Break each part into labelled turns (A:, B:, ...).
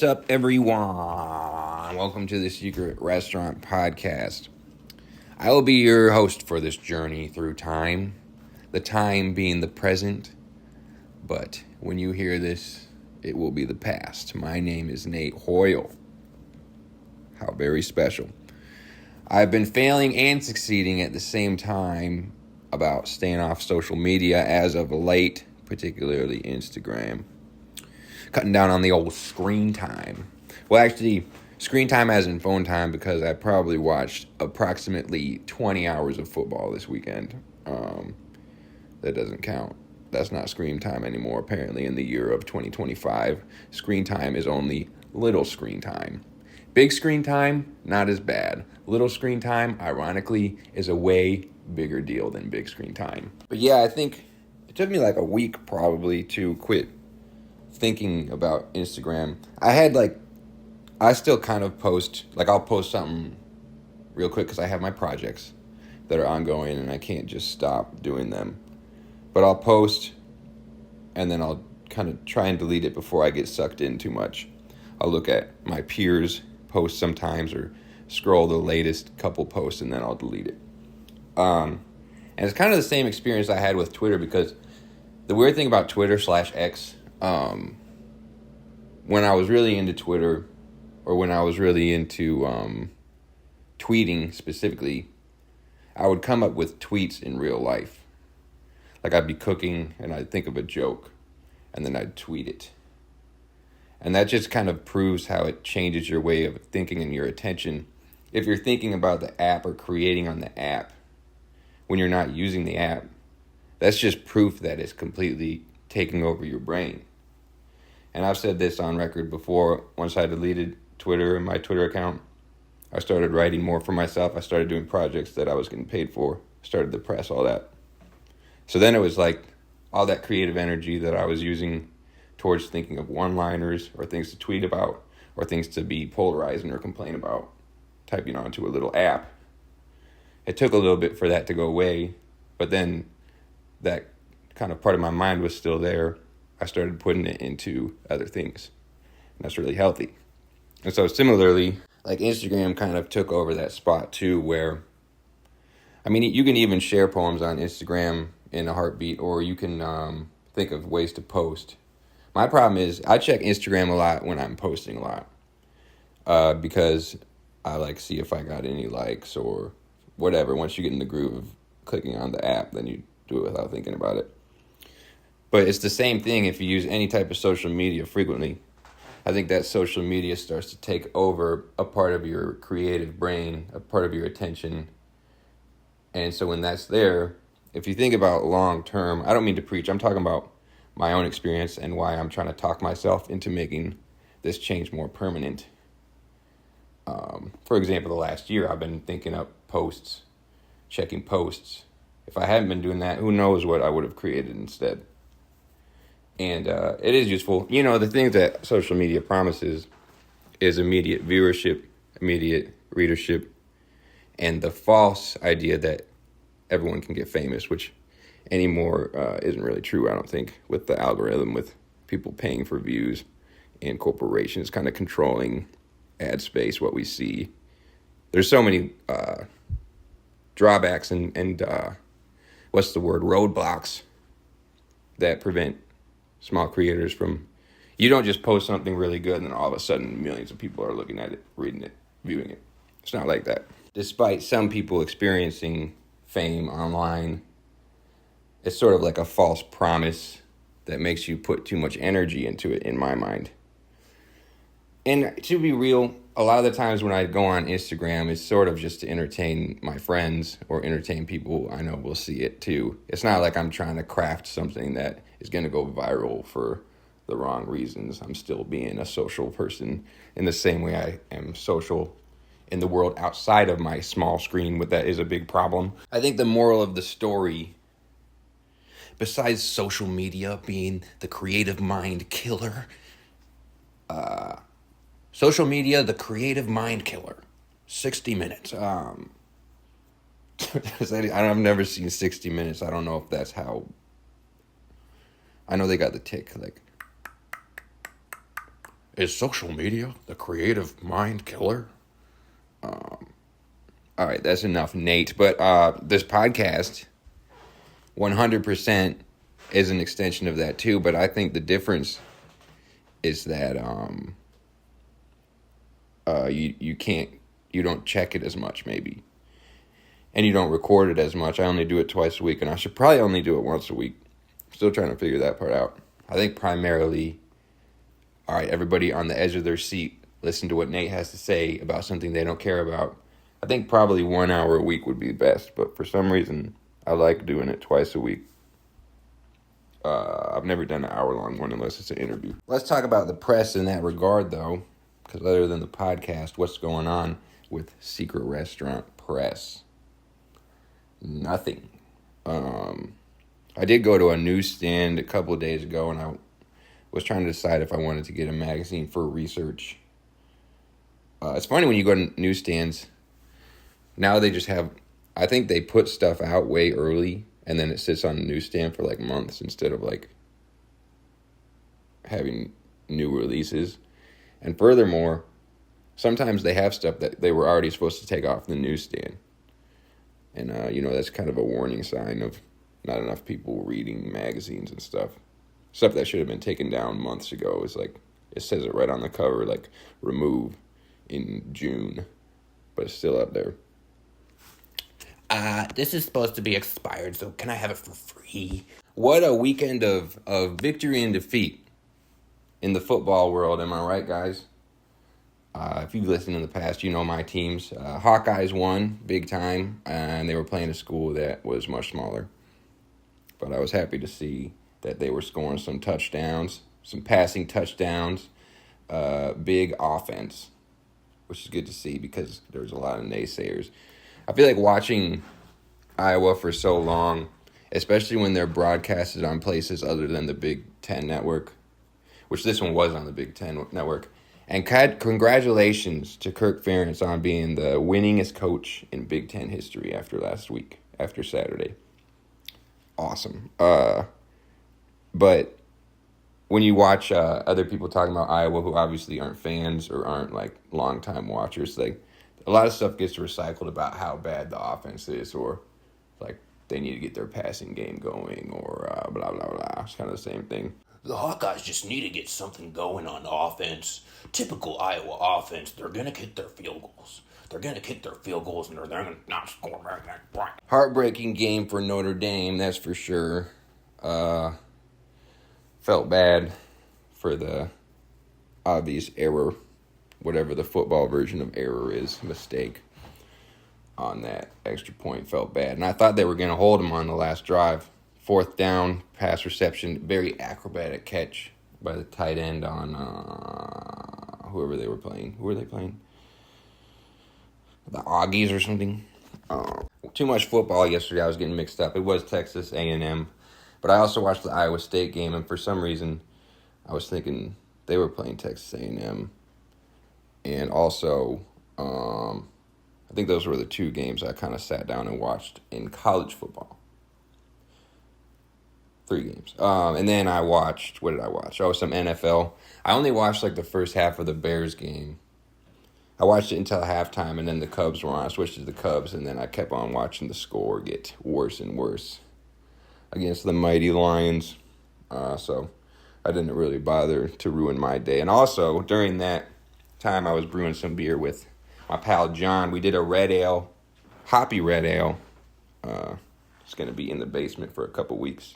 A: What's up, everyone? Welcome to the Secret Restaurant Podcast. I will be your host for this journey through time, the time being the present, but when you hear this, it will be the past. My name is Nate Hoyle. How very special. I've been failing and succeeding at the same time about staying off social media as of late, particularly Instagram. Cutting down on the old screen time. Well, actually, screen time as in phone time, because I probably watched approximately 20 hours of football this weekend. That doesn't count. That's not screen time anymore, apparently, in the year of 2025. Screen time is only little screen time. Big screen time, not as bad. Little screen time, ironically, is a way bigger deal than big screen time. But yeah, I think it took me like a week probably to quit thinking about Instagram. I still kind of post, I'll post something real quick because I have my projects that are ongoing and I can't just stop doing them. But I'll post and then I'll kind of try and delete it before I get sucked in too much. I'll look at my peers' posts sometimes or scroll the latest couple posts and then I'll delete it. And it's kind of the same experience I had with Twitter, because the weird thing about Twitter/X, when I was really into Twitter, or when I was really into tweeting specifically, I would come up with tweets in real life. Like I'd be cooking and I'd think of a joke and then I'd tweet it. And that just kind of proves how it changes your way of thinking and your attention. If you're thinking about the app or creating on the app when you're not using the app, that's just proof that it's completely taking over your brain. And I've said this on record before. Once I deleted Twitter and my Twitter account, I started writing more for myself. I started doing projects that I was getting paid for. Started the press, all that. So then it was like all that creative energy that I was using towards thinking of one-liners or things to tweet about or things to be polarizing or complain about, typing onto a little app. It took a little bit for that to go away, but then that kind of part of my mind was still there. I started putting it into other things, and that's really healthy. And so similarly, like Instagram kind of took over that spot too, where, I mean, you can even share poems on Instagram in a heartbeat, or you can think of ways to post. My problem is I check Instagram a lot when I'm posting a lot, because I see if I got any likes or whatever. Once you get in the groove of clicking on the app, then you do it without thinking about it. But it's the same thing if you use any type of social media frequently. I think that social media starts to take over a part of your creative brain, a part of your attention. And so when that's there, if you think about long term, I don't mean to preach, I'm talking about my own experience and why I'm trying to talk myself into making this change more permanent. For example, the last year I've been thinking up posts, checking posts. If I hadn't been doing that, who knows what I would have created instead. And it is useful. You know, the things that social media promises is immediate viewership, immediate readership, and the false idea that everyone can get famous, which anymore isn't really true, I don't think, with the algorithm, with people paying for views and corporations kind of controlling ad space, what we see. There's so many drawbacks and roadblocks that prevent small creators from, you don't just post something really good and then all of a sudden millions of people are looking at it, reading it, viewing it. It's not like that. Despite some people experiencing fame online, it's sort of like a false promise that makes you put too much energy into it, in my mind. And to be real, a lot of the times when I go on Instagram, it's sort of just to entertain my friends or entertain people I know will see it too. It's not like I'm trying to craft something that is going to go viral for the wrong reasons. I'm still being a social person in the same way I am social in the world outside of my small screen, but that is a big problem. I think the moral of the story, besides social media being the creative mind killer, social media, the creative mind killer. 60 Minutes. I've never seen 60 Minutes. I don't know if that's how. I know they got the tick. Is social media the creative mind killer? All right, that's enough, Nate. But this podcast, 100% is an extension of that too. But I think the difference is that you don't check it as much maybe, and you don't record it as much. I only do it twice a week, and I should probably only do it once a week. Still trying to figure that part out. I think primarily, all right, everybody on the edge of their seat, listen to what Nate has to say about something they don't care about. I think probably 1 hour a week would be best, but for some reason, I like doing it twice a week. I've never done an hour-long one unless it's an interview. Let's talk about the press in that regard, though, because other than the podcast, what's going on with Secret Restaurant Press? Nothing. I did go to a newsstand a couple of days ago, and I was trying to decide if I wanted to get a magazine for research. It's funny when you go to newsstands. Now they just have, I think they put stuff out way early, and then it sits on the newsstand for like months instead of like having new releases. And furthermore, sometimes they have stuff that they were already supposed to take off the newsstand. And, that's kind of a warning sign of not enough people reading magazines and stuff. Stuff that should have been taken down months ago is like, it says it right on the cover, like, remove in June. But it's still up there. This is supposed to be expired, so can I have it for free? What a weekend of victory and defeat in the football world, am I right, guys? If you've listened in the past, you know my teams. Hawkeyes won big time, and they were playing a school that was much smaller. But I was happy to see that they were scoring some touchdowns, some passing touchdowns, big offense, which is good to see because there's a lot of naysayers. I feel like watching Iowa for so long, especially when they're broadcasted on places other than the Big Ten network, which this one was on the Big Ten network. And congratulations to Kirk Ferentz on being the winningest coach in Big Ten history after Saturday. Awesome. But when you watch other people talking about Iowa who obviously aren't fans or aren't like longtime watchers, like a lot of stuff gets recycled about how bad the offense is, or like they need to get their passing game going, or blah, blah, blah. It's kind of the same thing.
B: The Hawkeyes just need to get something going on offense. Typical Iowa offense, they're going to kick their field goals. They're going to kick their field goals, and they're going to not score back that point.
A: Heartbreaking game for Notre Dame, that's for sure. Felt bad for the obvious error, whatever the football version of error is, mistake on that extra point. Felt bad. And I thought they were going to hold him on the last drive. 4th down, pass reception, very acrobatic catch by the tight end on whoever they were playing. Who were they playing? The Aggies or something. Too much football yesterday. I was getting mixed up. It was Texas A&M. But I also watched the Iowa State game, and for some reason, I was thinking they were playing Texas A&M. And also, I think those were the two games I kind of sat down and watched in college football. 3 games. And then I watched, what did I watch? Oh, some NFL. I only watched like the first half of the Bears game. I watched it until halftime, and then the Cubs were on. I switched to the Cubs, and then I kept on watching the score get worse and worse against the mighty Lions. So I didn't really bother to ruin my day. And also, during that time, I was brewing some beer with my pal John. We did a red ale, hoppy red ale. It's going to be in the basement for a couple weeks.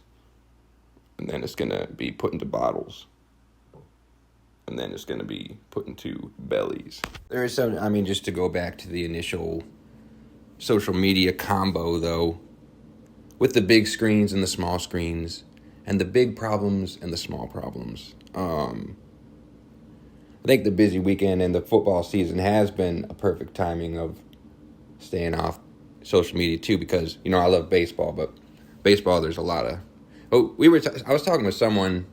A: And then it's going to be put into bottles. And then it's going to be put into bellies. There is some, just to go back to the initial social media combo, though, with the big screens and the small screens, and the big problems and the small problems. I think the busy weekend and the football season has been a perfect timing of staying off social media, too, because, I love baseball, but baseball, there's a lot of... I was talking with someone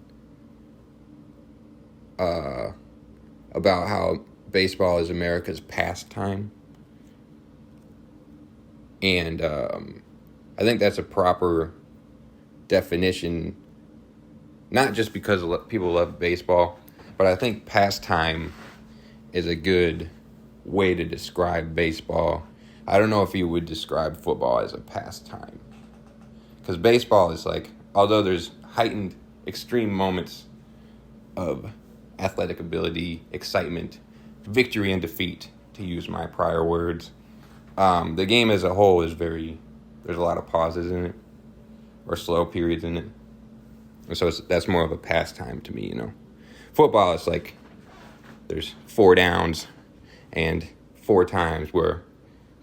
A: about how baseball is America's pastime. And I think that's a proper definition, not just because people love baseball, But I think pastime is a good way to describe baseball. I don't know if you would describe football as a pastime. Because baseball is like, although there's heightened extreme moments of athletic ability, excitement, victory and defeat, to use my prior words, the game as a whole is there's a lot of pauses in it, or slow periods in it. And so that's more of a pastime to me, Football is like, there's 4 downs and 4 times where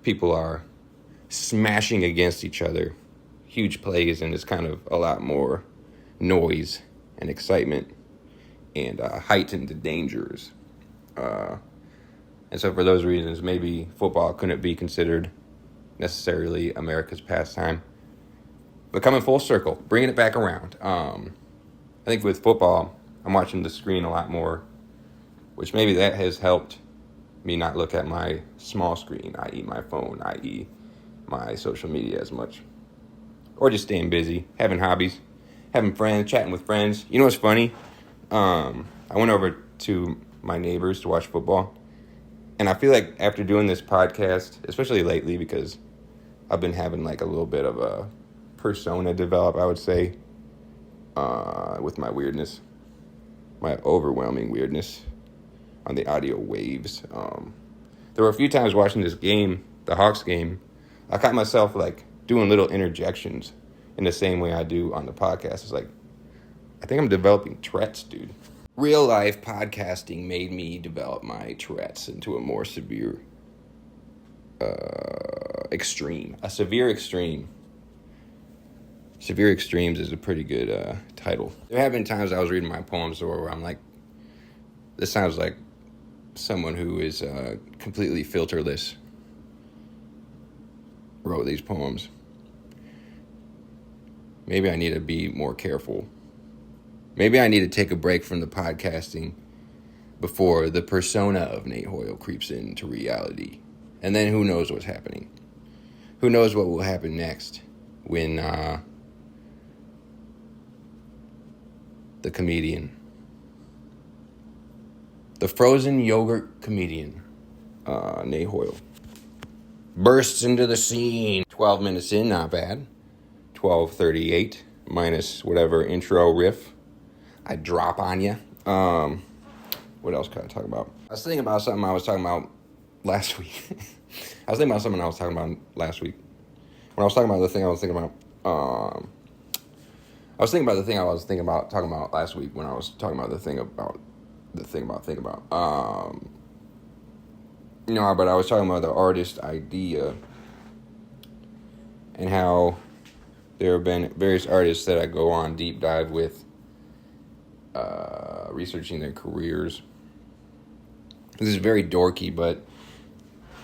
A: people are smashing against each other, huge plays, and it's kind of a lot more noise and excitement and heightened dangers. And so for those reasons, maybe football couldn't be considered necessarily America's pastime. But coming full circle, bringing it back around. I think with football, I'm watching the screen a lot more, which maybe that has helped me not look at my small screen, i.e. my phone, i.e. my social media as much. Or just staying busy, having hobbies, having friends, chatting with friends. You know what's funny? I went over to my neighbors to watch football. And I feel like after doing this podcast, especially lately, because I've been having like a little bit of a persona develop, I would say, with my weirdness, my overwhelming weirdness on the audio waves. There were a few times watching this game, the Hawks game, I caught myself like doing little interjections in the same way I do on the podcast. It's like, I think I'm developing Tourette's, dude. Real life podcasting made me develop my Tourette's into a more severe extreme. A severe extreme. Severe Extremes is a pretty good title. There have been times I was reading my poems where I'm like, this sounds like someone who is completely filterless wrote these poems. Maybe I need to be more careful. Maybe I need to take a break from the podcasting before the persona of Nate Hoyle creeps into reality. And then who knows what's happening. Who knows what will happen next when the comedian, the frozen yogurt comedian, Nate Hoyle, bursts into the scene. 12 minutes in, not bad. 12:38 minus whatever intro riff I drop on you. What else could I talk about? I was thinking about something I was talking about last week. I was thinking about something I was talking about last week. When I was talking about the thing I was thinking about, I was thinking about the thing I was thinking about talking about last week when I was talking about the thing about. But I was talking about the artist idea and how there have been various artists that I go on deep dive with, researching their careers. This is very dorky, but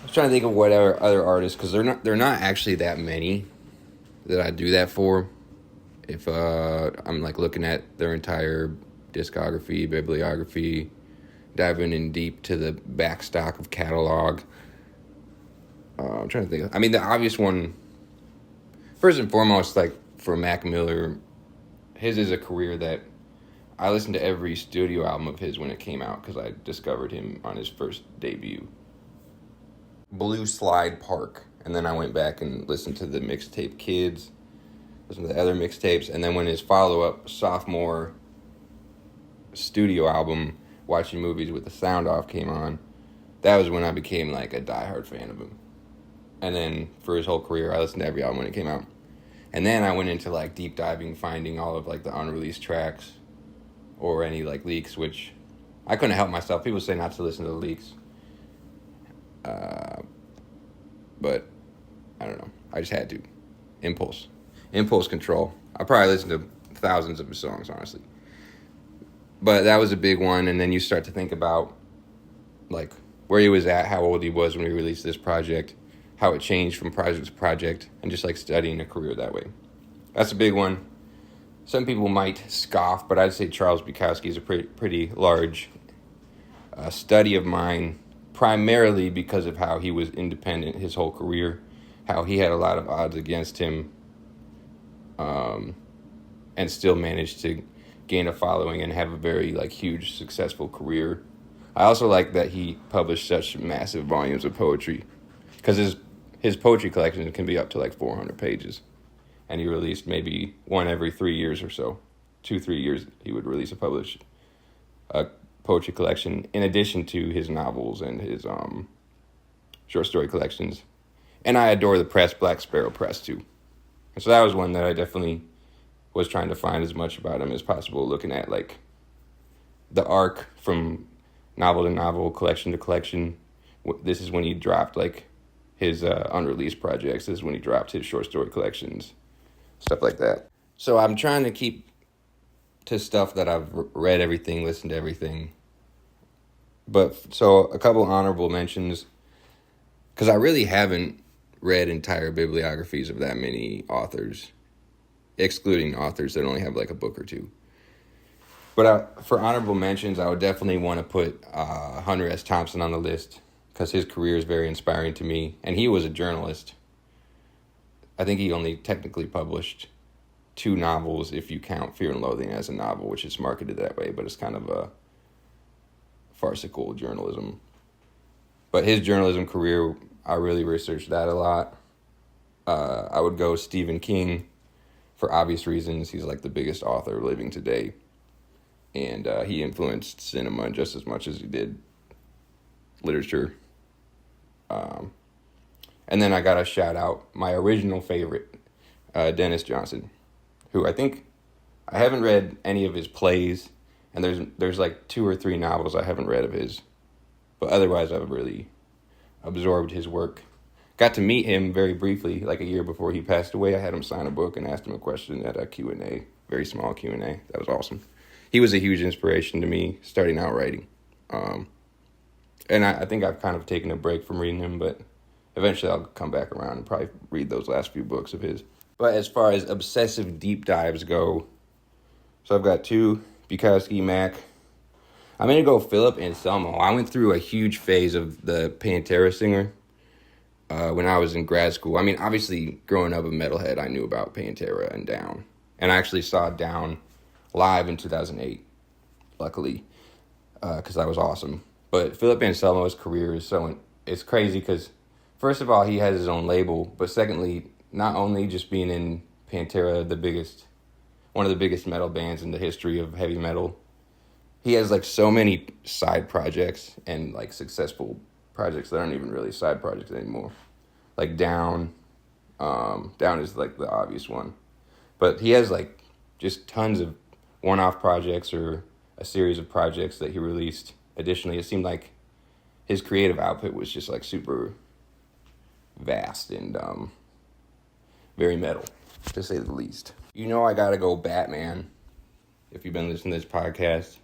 A: I was trying to think of what other artists, because they're not actually that many that I do that for. If I'm like looking at their entire discography, bibliography, diving in deep to the back stock of catalog. I'm trying to think. I mean, the obvious one, first and foremost, like for Mac Miller, his is a career that I listened to every studio album of his when it came out because I discovered him on his first debut, Blue Slide Park. And then I went back and listened to the mixtape Kids, listened to the other mixtapes, and then when his follow-up sophomore studio album, Watching Movies with the Sound Off, came on, that was when I became like a diehard fan of him. And then for his whole career, I listened to every album when it came out. And then I went into like deep diving, finding all of like the unreleased tracks or any like leaks, which I couldn't help myself. People say not to listen to the leaks. But I don't know. I just had to. Impulse control. I probably listened to thousands of his songs, honestly. But that was a big one. And then you start to think about like where he was at, how old he was when he released this project, how it changed from project to project, and just like studying a career that way. That's a big one. Some people might scoff, but I'd say Charles Bukowski is a pretty large study of mine, primarily because of how he was independent his whole career, how he had a lot of odds against him, and still managed to gain a following and have a very like huge successful career. I also like that he published such massive volumes of poetry, because his poetry collection can be up to like 400 pages, and he released maybe one every 3 years or so. 2-3 years he would release a poetry collection in addition to his novels and his short story collections. And I adore the press, Black Sparrow Press, too. And so that was one that I definitely was trying to find as much about him as possible, looking at like the arc from novel to novel, collection to collection. This is when he dropped like his unreleased projects. This is when he dropped his short story collections, stuff like that. So I'm trying to keep to stuff that I've read everything, listened to everything. But so a couple honorable mentions, because I really haven't read entire bibliographies of that many authors, excluding authors that only have like a book or two. But for honorable mentions, I would definitely want to put Hunter S. Thompson on the list, because his career is very inspiring to me. And he was a journalist. I think he only technically published 2 novels, if you count Fear and Loathing as a novel, which is marketed that way, but it's kind of a farcical journalism. But his journalism career, I really researched that a lot. I would go Stephen King for obvious reasons. He's like the biggest author living today. And he influenced cinema just as much as he did literature. And then I got to shout out my original favorite, Dennis Johnson, who I haven't read any of his plays, and there's like 2 or 3 novels I haven't read of his, but otherwise I've really absorbed his work. Got to meet him very briefly, like a year before he passed away. I had him sign a book and asked him a question at a Q&A, very small Q&A. That was awesome. He was a huge inspiration to me starting out writing. And I think I've kind of taken a break from reading him, but eventually I'll come back around and probably read those last few books of his. But as far as obsessive deep dives go, so I've got 2, Bukowski, Mac. I'm going to go Philip Anselmo. I went through a huge phase of the Pantera singer when I was in grad school. I mean, obviously, growing up a metalhead, I knew about Pantera and Down. And I actually saw Down live in 2008, luckily, because that was awesome. But Philip Anselmo's career is it's crazy because, first of all, he has his own label, but secondly, not only just being in Pantera, one of the biggest metal bands in the history of heavy metal, he has like so many side projects and like successful projects that aren't even really side projects anymore. Like Down is like the obvious one, but he has like just tons of one-off projects or a series of projects that he released. Additionally, it seemed like his creative output was just like super vast and very metal, to say the least. You know I gotta go Batman. If you've been listening to this podcast,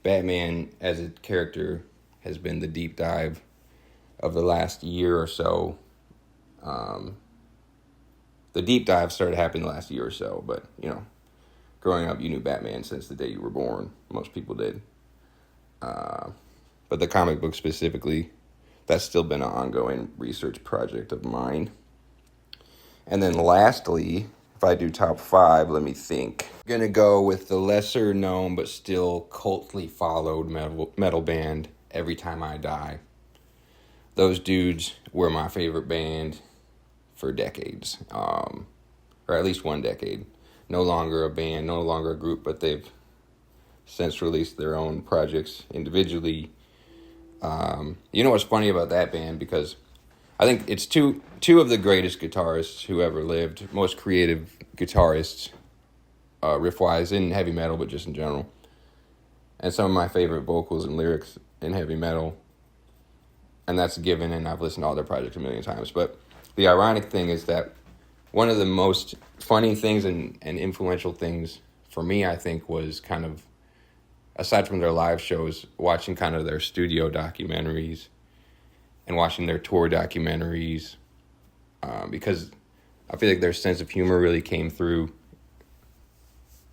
A: Batman as a character has been the deep dive of the last year or so. The deep dive started happening the last year or so, but, growing up, you knew Batman since the day you were born. Most people did. But the comic book specifically, that's still been an ongoing research project of mine. And then lastly, if I do top 5, let me think. I'm going to go with the lesser known but still cultly followed metal band, Every Time I Die. Those dudes were my favorite band for decades, or at least 1 decade. No longer a band, no longer a group, but they've since released their own projects individually. You know what's funny about that band? Because I think it's two of the greatest guitarists who ever lived, most creative guitarists, riff-wise, in heavy metal, but just in general. And some of my favorite vocals and lyrics in heavy metal. And that's a given, and I've listened to all their projects a million times. But the ironic thing is that one of the most funny things and influential things for me, I think, was kind of, aside from their live shows, watching kind of their studio documentaries and watching their tour documentaries, because I feel like their sense of humor really came through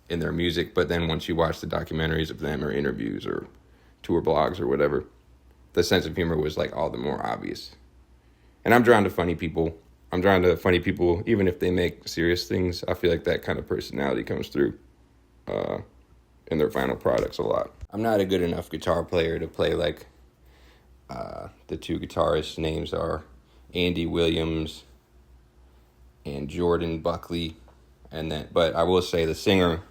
A: in their music. But then once you watch the documentaries of them or interviews or tour blogs or whatever, the sense of humor was like all the more obvious. And I'm drawn to funny people. Even if they make serious things. I feel like that kind of personality comes through. in their final products a lot. I'm not a good enough guitar player to play like the two guitarists' names are Andy Williams and Jordan Buckley, but I will say the singer,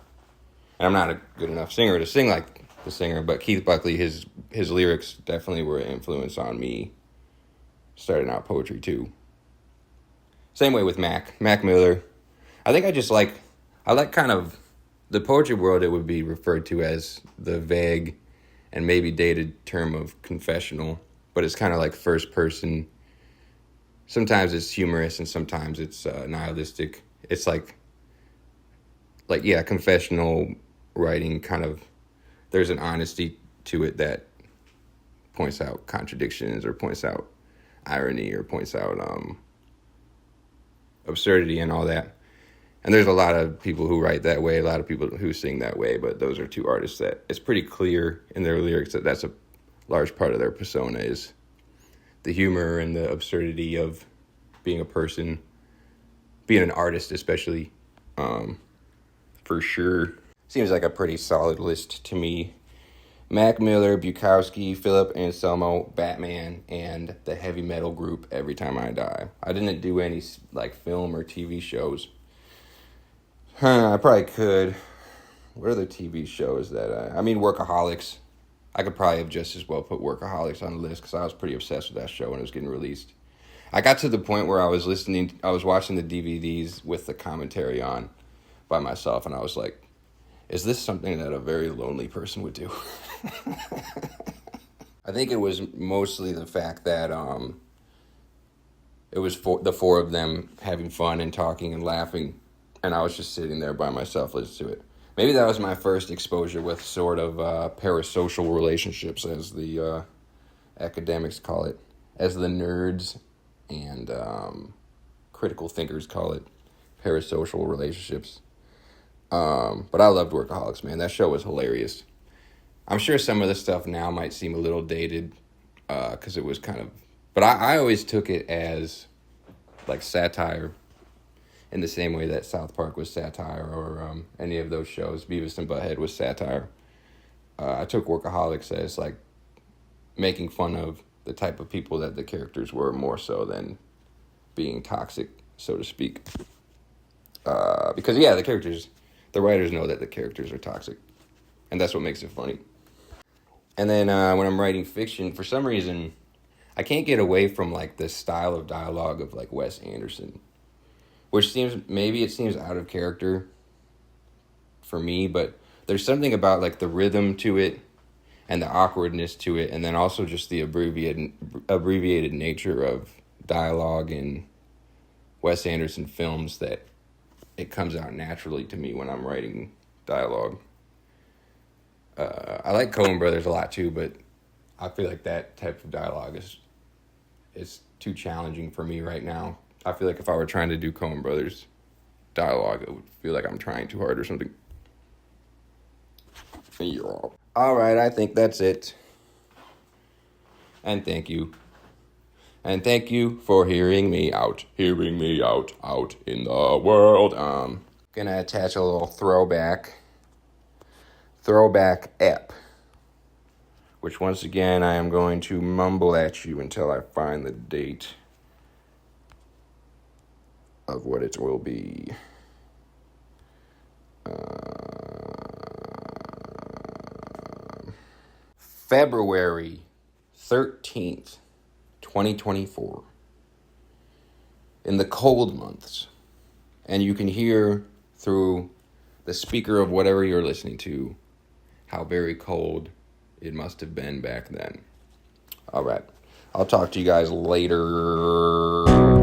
A: and I'm not a good enough singer to sing like the singer, but Keith Buckley, his lyrics definitely were an influence on me starting out poetry too. Same way with Mac Miller. I think I like kind of the poetry world. It would be referred to as the vague and maybe dated term of confessional, but it's kind of like first person. Sometimes it's humorous and sometimes it's nihilistic. It's like confessional writing kind of, there's an honesty to it that points out contradictions or points out irony or points out absurdity and all that. And there's a lot of people who write that way, a lot of people who sing that way, but those are two artists that it's pretty clear in their lyrics that that's a large part of their persona is the humor and the absurdity of being a person, being an artist especially, for sure. Seems like a pretty solid list to me. Mac Miller, Bukowski, Philip Anselmo, Batman, and the heavy metal group Every Time I Die. I didn't do any like film or TV shows. I probably could. What are the TV shows that Workaholics. I could probably have just as well put Workaholics on the list because I was pretty obsessed with that show when it was getting released. I got to the point where I was watching the DVDs with the commentary on by myself, and I was like, is this something that a very lonely person would do? I think it was mostly the fact that it was the four of them having fun and talking and laughing, and I was just sitting there by myself listening to it. Maybe that was my first exposure with sort of parasocial relationships, as the academics call it, as the nerds and critical thinkers call it, parasocial relationships. But I loved Workaholics, man. That show was hilarious. I'm sure some of the stuff now might seem a little dated because it was kind of... But I always took it as like satire, in the same way that South Park was satire or any of those shows. Beavis and Butthead was satire. I took Workaholics as like making fun of the type of people that the characters were more so than being toxic, so to speak. Because, yeah, the writers know that the characters are toxic, and that's what makes it funny. And then when I'm writing fiction, for some reason, I can't get away from like this style of dialogue of like Wes Anderson, which seems out of character for me, but there's something about like the rhythm to it and the awkwardness to it, and then also just the abbreviated nature of dialogue in Wes Anderson films that it comes out naturally to me when I'm writing dialogue. I like Coen Brothers a lot too, but I feel like that type of dialogue is too challenging for me right now. I feel like if I were trying to do Coen Brothers dialogue, it would feel like I'm trying too hard or something. All right, I think that's it. And thank you. And thank you for hearing me out in the world. Gonna attach a little throwback app, which once again I am going to mumble at you until I find the date of what it will be. February 13th, 2024. In the cold months. And you can hear through the speaker of whatever you're listening to how very cold it must have been back then. All right. I'll talk to you guys later.